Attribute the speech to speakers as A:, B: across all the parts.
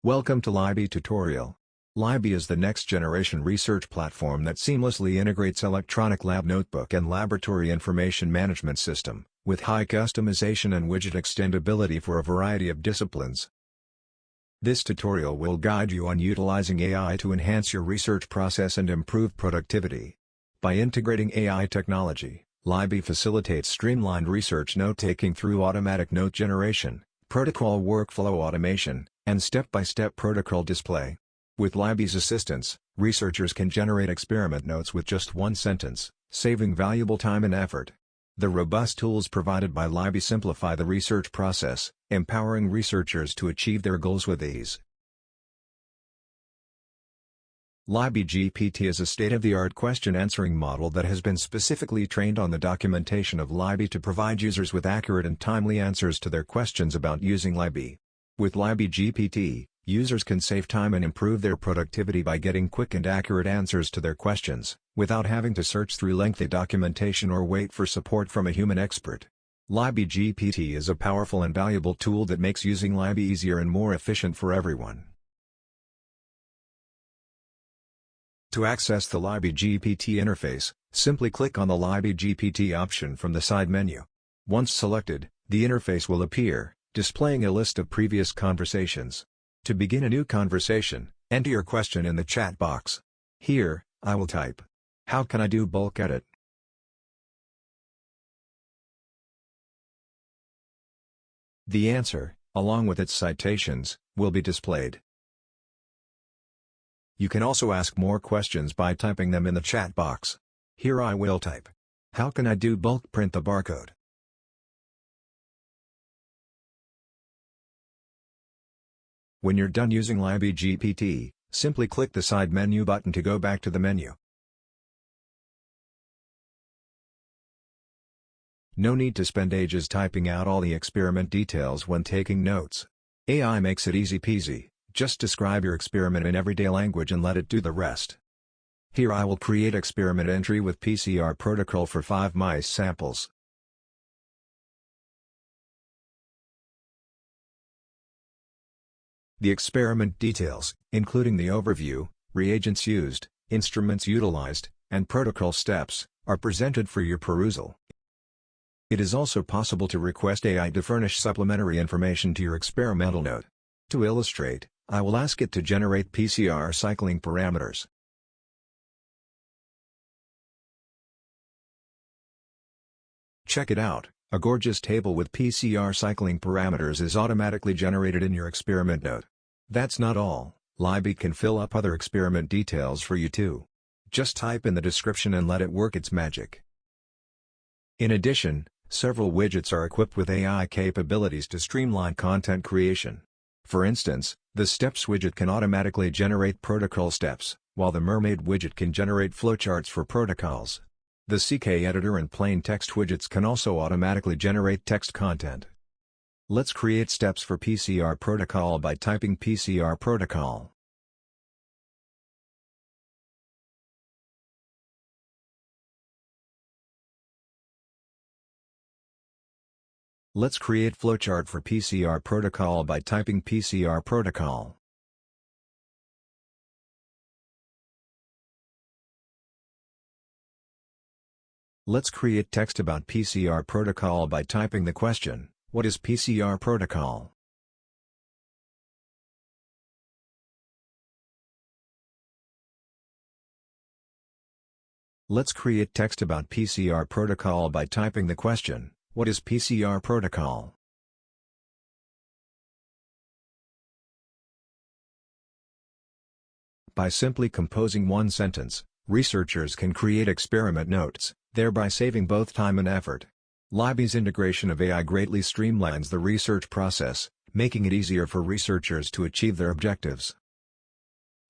A: Welcome to Labii tutorial. Labii is the next-generation research platform that seamlessly integrates electronic lab notebook and laboratory information management system, with high customization and widget extendability for a variety of disciplines. This tutorial will guide you on utilizing AI to enhance your research process and improve productivity. By integrating AI technology, Labii facilitates streamlined research note-taking through automatic note generation, protocol workflow automation, and step-by-step protocol display. With Labii's assistance, researchers can generate experiment notes with just one sentence, saving valuable time and effort. The robust tools provided by Labii simplify the research process, empowering researchers to achieve their goals with ease. Labii GPT is a state-of-the-art question-answering model that has been specifically trained on the documentation of Labii to provide users with accurate and timely answers to their questions about using Labii. With Labii GPT, users can save time and improve their productivity by getting quick and accurate answers to their questions, without having to search through lengthy documentation or wait for support from a human expert. Labii GPT is a powerful and valuable tool that makes using Labii easier and more efficient for everyone. To access the Labii GPT interface, simply click on the Labii GPT option from the side menu. Once selected, the interface will appear, displaying a list of previous conversations. To begin a new conversation, enter your question in the chat box. Here, I will type, "How can I do bulk edit?" The answer, along with its citations, will be displayed. You can also ask more questions by typing them in the chat box. Here I will type, "How can I do bulk print the barcode?" When you're done using Labii GPT, simply click the side menu button to go back to the menu. No need to spend ages typing out all the experiment details when taking notes. AI makes it easy peasy, just describe your experiment in everyday language and let it do the rest. Here I will create experiment entry with PCR protocol for 5 mice samples. The experiment details, including the overview, reagents used, instruments utilized, and protocol steps, are presented for your perusal. It is also possible to request AI to furnish supplementary information to your experimental note. To illustrate, I will ask it to generate PCR cycling parameters. Check it out, a gorgeous table with PCR cycling parameters is automatically generated in your experiment note. That's not all, Labii can fill up other experiment details for you too. Just type in the description and let it work its magic. In addition, several widgets are equipped with AI capabilities to streamline content creation. For instance, the Steps widget can automatically generate protocol steps, while the Mermaid widget can generate flowcharts for protocols. The CK editor and plain text widgets can also automatically generate text content. Let's create steps for PCR protocol by typing PCR protocol. Let's create flowchart for PCR protocol by typing PCR protocol. Let's create text about PCR protocol by typing the question, "What is PCR protocol?" Let's create text about PCR protocol by typing the question, "What is PCR protocol?" By simply composing one sentence, researchers can create experiment notes, thereby saving both time and effort. Labii's integration of AI greatly streamlines the research process, making it easier for researchers to achieve their objectives.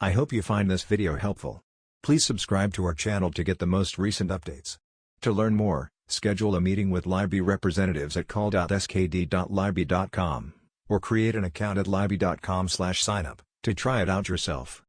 A: I hope you find this video helpful. Please subscribe to our channel to get the most recent updates. To learn more, schedule a meeting with Labii representatives at call.skd.labii.com, or create an account at labii.com/signup, to try it out yourself.